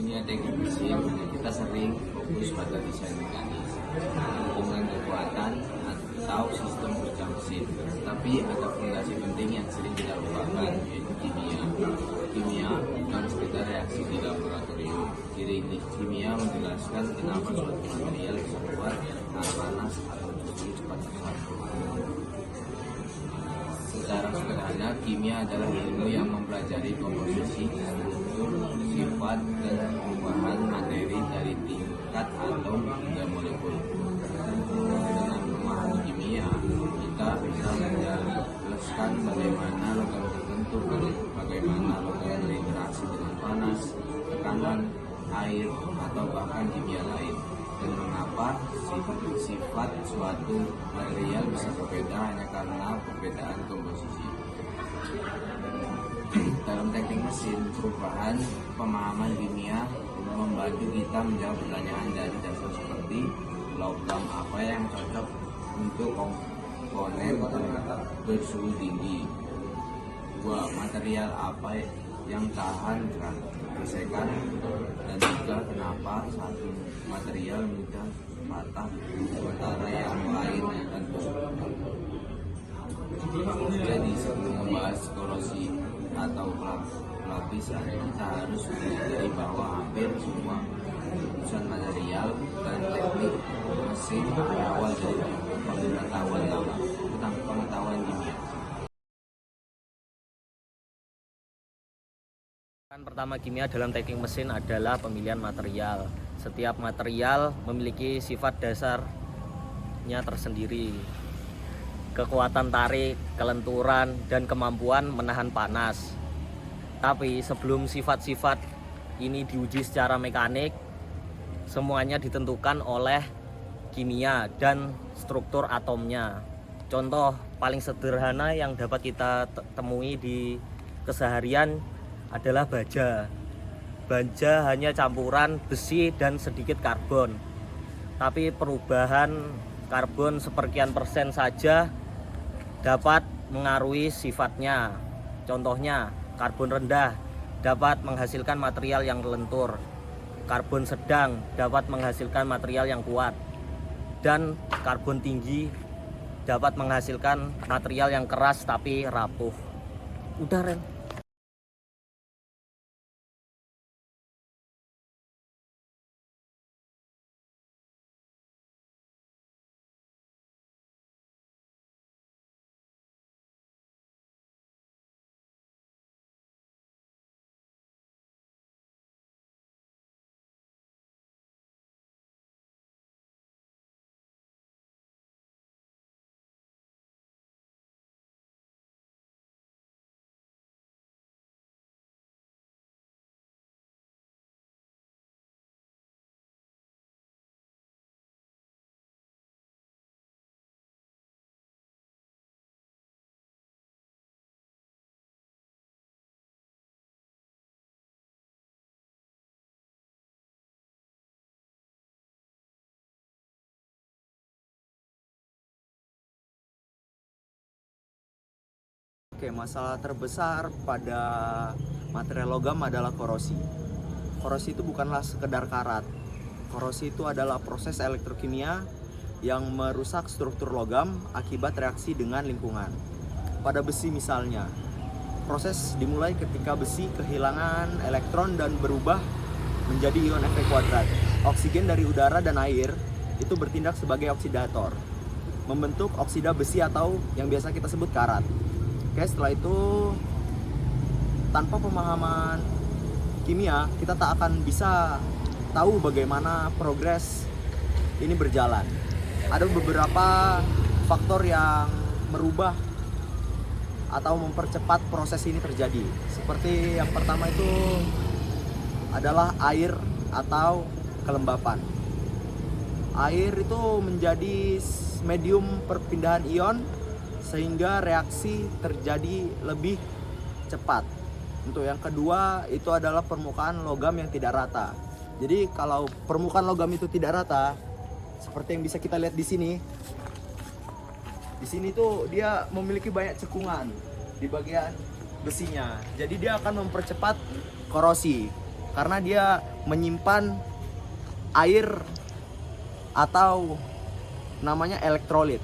dunia teknik mesin, kita sering fokus pada desain mekanis, hubungan kekuatan, atau sistem kerja mesin. Tapi ada fondasi penting yang sering kita lupakan, yaitu kimia. Kimia bukan sekedar reaksi di laboratorium. Ciri kimia menjelaskan kenapa suatu material bisa kuat, tahan panas, atau justru cepat rusak. Secara sederhana, kimia adalah ilmu yang mempelajari komposisi, struktur, sifat, dan perubahan materi dari tingkat atom hingga molekul. Dengan memahami kimia, kita bisa menjelaskan bagaimana logam terbentuk, bagaimana logam berinteraksi dengan panas, tekanan, air, atau bahkan kimia lain, dan mengapa sifat suatu material bisa berbeda hanya karena perbedaan komposisi. Dalam teknik mesin, perubahan pemahaman kimia membantu kita menjawab pertanyaan dari dasar seperti logam apa yang cocok untuk komponen bersuhu tinggi, material apa yang tahan gesekan, dan juga kenapa satu material mudah patah sementara yang lain akan busuk. Jadi sebelum membahas korosi atau lapisan, kita harus menyadari bahwa hampir semua urusan material dan teknik mesin berawal dari pengetahuan kimia. Pertama, kimia dalam teknik mesin adalah pemilihan material. Setiap material memiliki sifat dasarnya tersendiri. Kekuatan tarik, kelenturan, dan kemampuan menahan panas. Tapi sebelum sifat-sifat ini diuji secara mekanik, semuanya ditentukan oleh kimia dan struktur atomnya. Contoh paling sederhana yang dapat kita temui di keseharian adalah baja. Baja hanya campuran besi dan sedikit karbon. Tapi perubahan karbon seperkian persen saja dapat mengaruhi sifatnya. Contohnya, karbon rendah dapat menghasilkan material yang lentur. Karbon sedang dapat menghasilkan material yang kuat. Dan karbon tinggi dapat menghasilkan material yang keras tapi rapuh. Udah, Ren. Oke, masalah terbesar pada material logam adalah korosi. Korosi itu bukanlah sekedar karat. Korosi itu adalah proses elektrokimia yang merusak struktur logam akibat reaksi dengan lingkungan. Pada besi misalnya, proses dimulai ketika besi kehilangan elektron dan berubah menjadi ion Fe kuadrat. Oksigen dari udara dan air itu bertindak sebagai oksidator, membentuk oksida besi atau yang biasa kita sebut karat. Oke, setelah itu tanpa pemahaman kimia kita tak akan bisa tahu bagaimana progres ini berjalan. Ada beberapa faktor yang merubah atau mempercepat proses ini terjadi. Seperti yang pertama itu adalah air atau kelembapan. Air itu menjadi medium perpindahan ion sehingga reaksi terjadi lebih cepat. Untuk yang kedua itu adalah permukaan logam yang tidak rata. Jadi kalau permukaan logam itu tidak rata, seperti yang bisa kita lihat di sini. Di sini tuh dia memiliki banyak cekungan di bagian besinya. Jadi dia akan mempercepat korosi karena dia menyimpan air atau namanya elektrolit.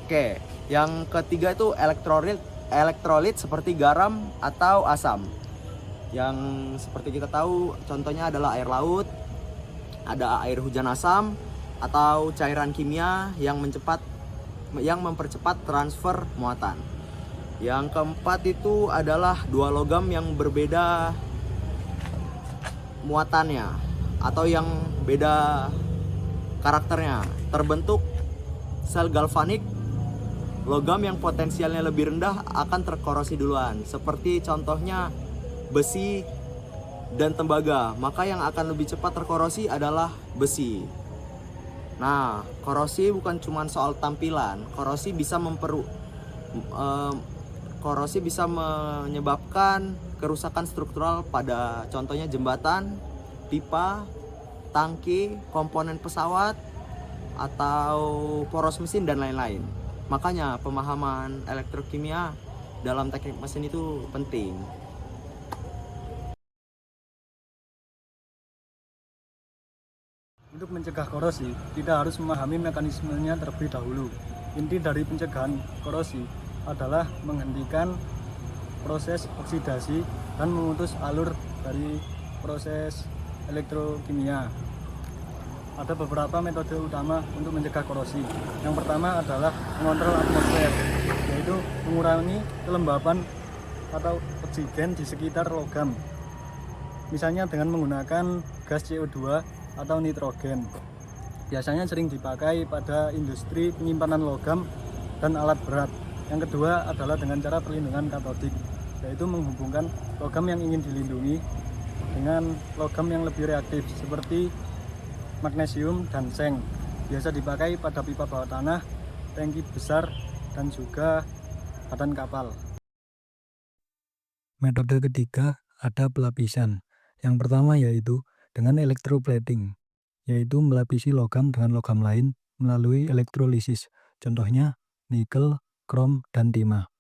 Oke, yang ketiga itu elektrolit seperti garam atau asam. Yang seperti kita tahu contohnya adalah air laut, ada air hujan asam atau cairan kimia yang mempercepat transfer muatan. Yang keempat itu adalah dua logam yang berbeda muatannya atau yang beda karakternya. Terbentuk sel galvanik. Logam yang potensialnya lebih rendah akan terkorosi duluan, seperti contohnya besi dan tembaga. Maka yang akan lebih cepat terkorosi adalah besi. Nah, korosi bukan cuma soal tampilan. Korosi bisa menyebabkan kerusakan struktural pada contohnya jembatan, pipa, tangki, komponen pesawat, atau poros mesin dan lain-lain. Makanya pemahaman elektrokimia dalam teknik mesin itu penting. Untuk mencegah korosi, kita harus memahami mekanismenya terlebih dahulu. Inti dari pencegahan korosi adalah menghentikan proses oksidasi dan memutus alur dari proses elektrokimia. Ada beberapa metode utama untuk mencegah korosi. Yang pertama adalah mengontrol atmosfer, yaitu mengurangi kelembapan atau oksigen di sekitar logam. Misalnya dengan menggunakan gas CO2 atau nitrogen. Biasanya sering dipakai pada industri penyimpanan logam dan alat berat. Yang kedua adalah dengan cara perlindungan katodik, yaitu menghubungkan logam yang ingin dilindungi dengan logam yang lebih reaktif seperti magnesium dan seng. Biasa dipakai pada pipa bawah tanah, tangki besar, dan juga badan kapal. Metode ketiga ada pelapisan. Yang pertama yaitu dengan electroplating, yaitu melapisi logam dengan logam lain melalui elektrolisis. Contohnya nikel, krom, dan timah.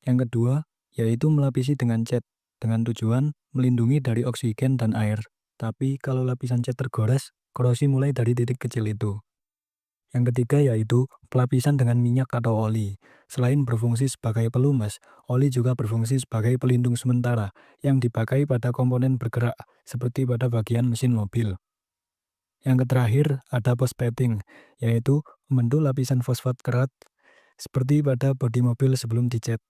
Yang kedua yaitu melapisi dengan cat dengan tujuan melindungi dari oksigen dan air. Tapi kalau lapisan cat tergores, korosi mulai dari titik kecil itu. Yang ketiga yaitu pelapisan dengan minyak atau oli. Selain berfungsi sebagai pelumas, oli juga berfungsi sebagai pelindung sementara yang dipakai pada komponen bergerak seperti pada bagian mesin mobil. Yang terakhir ada postpainting, yaitu membentuk lapisan fosfat kerat seperti pada bodi mobil sebelum dicat.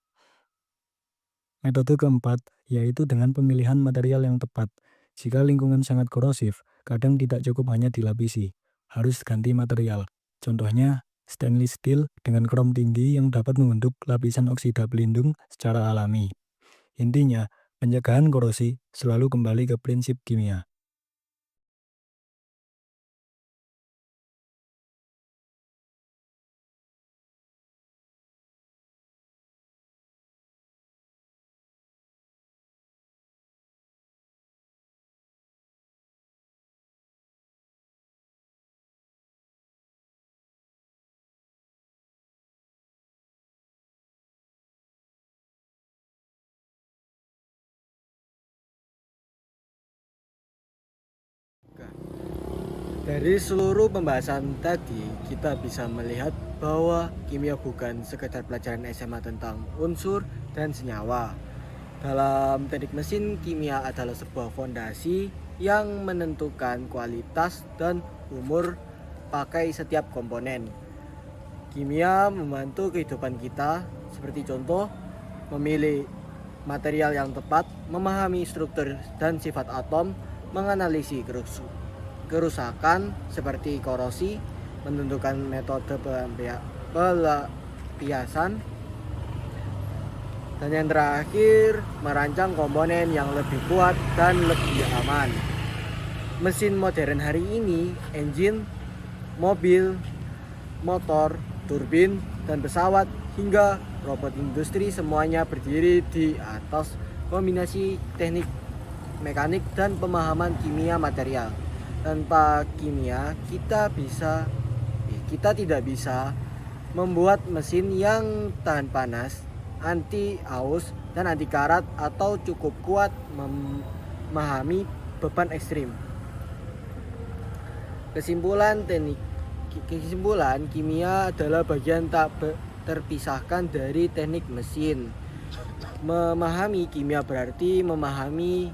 Metode keempat yaitu dengan pemilihan material yang tepat. Jika lingkungan sangat korosif, kadang tidak cukup hanya dilapisi, harus ganti material. Contohnya, stainless steel dengan krom tinggi yang dapat membentuk lapisan oksida pelindung secara alami. Intinya, pencegahan korosi selalu kembali ke prinsip kimia. Dari seluruh pembahasan tadi, kita bisa melihat bahwa kimia bukan sekedar pelajaran SMA tentang unsur dan senyawa. Dalam teknik mesin, kimia adalah sebuah fondasi yang menentukan kualitas dan umur pakai setiap komponen. Kimia membantu kehidupan kita, seperti contoh, memilih material yang tepat, memahami struktur dan sifat atom, menganalisis kerusakan seperti korosi, menentukan metode pelapisan, dan yang terakhir merancang komponen yang lebih kuat dan lebih aman. Mesin modern hari ini, engine, mobil, motor, turbin, dan pesawat hingga robot industri semuanya berdiri di atas kombinasi teknik mekanik dan pemahaman kimia material. Tanpa kimia, kita tidak bisa membuat mesin yang tahan panas, anti aus, dan anti karat atau cukup kuat memahami beban ekstrim. Kesimpulan kimia adalah bagian tak terpisahkan dari teknik mesin. Memahami kimia berarti memahami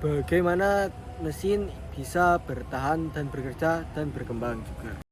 bagaimana mesin bisa bertahan dan bekerja dan berkembang juga.